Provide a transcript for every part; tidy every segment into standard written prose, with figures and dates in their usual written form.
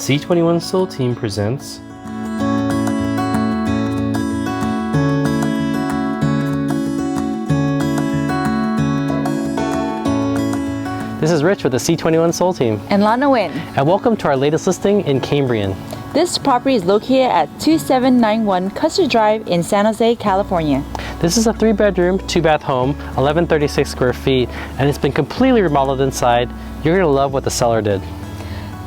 C21 Soul Team presents This is Rich with the C21 Soul Team. And Lana Nguyen. And welcome to our latest listing in Cambrian. This property is located at 2791 Custer Drive in San Jose, California. This is a 3-bedroom, 2-bath home, 1136 square feet, and it's been completely remodeled inside. You're going to love what the seller did.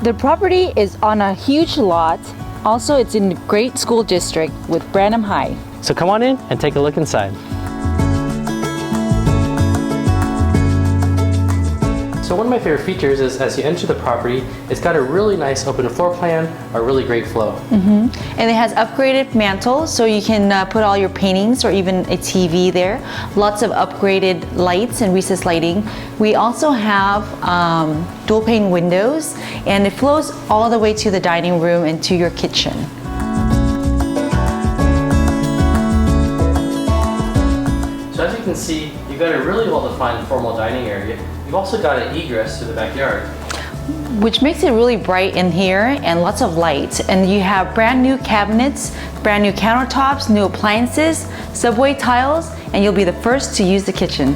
The property is on a huge lot. Also, it's in a great school district with Branham High. So come on in and take a look inside. So one of my favorite features is as you enter the property, it's got a really nice open floor plan, a really great flow. And it has upgraded mantle, so you can put all your paintings or even a TV there. Lots of upgraded lights and recessed lighting. We also have dual pane windows, and it flows all the way to the dining room and to your kitchen. So as you can see, you've got a really well-defined formal dining area. You've also got an egress to the backyard, which makes it really bright in here and lots of light. And you have brand new cabinets, brand new countertops, new appliances, subway tiles, and you'll be the first to use the kitchen.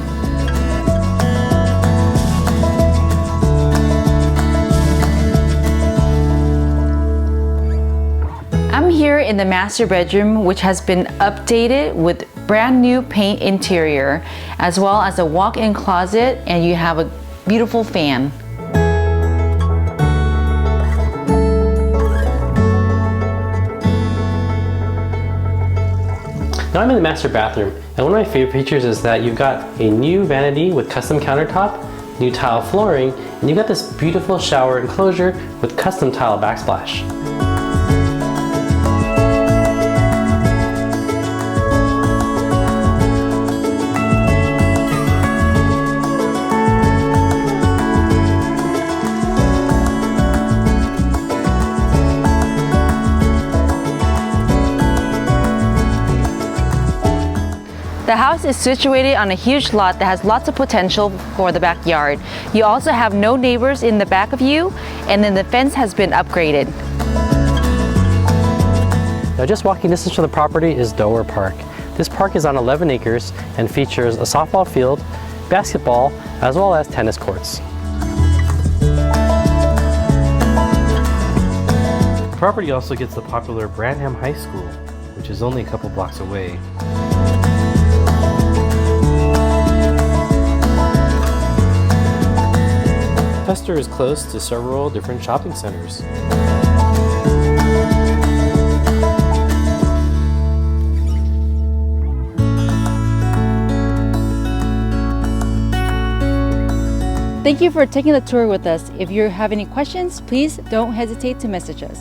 I'm here in the master bedroom, which has been updated with brand new paint interior, as well as a walk-in closet, and you have a beautiful fan. Now I'm in the master bathroom, and one of my favorite features is that you've got a new vanity with custom countertop, new tile flooring, and you've got this beautiful shower enclosure with custom tile backsplash. The house is situated on a huge lot that has lots of potential for the backyard. You also have no neighbors in the back of you, and then the fence has been upgraded. Now just walking distance from the property is Dover Park. This park is on 11 acres and features a softball field, basketball, as well as tennis courts. The property also gets the popular Branham High School, which is only a couple blocks away. Custer is close to several different shopping centers. Thank you for taking the tour with us. If you have any questions, please don't hesitate to message us.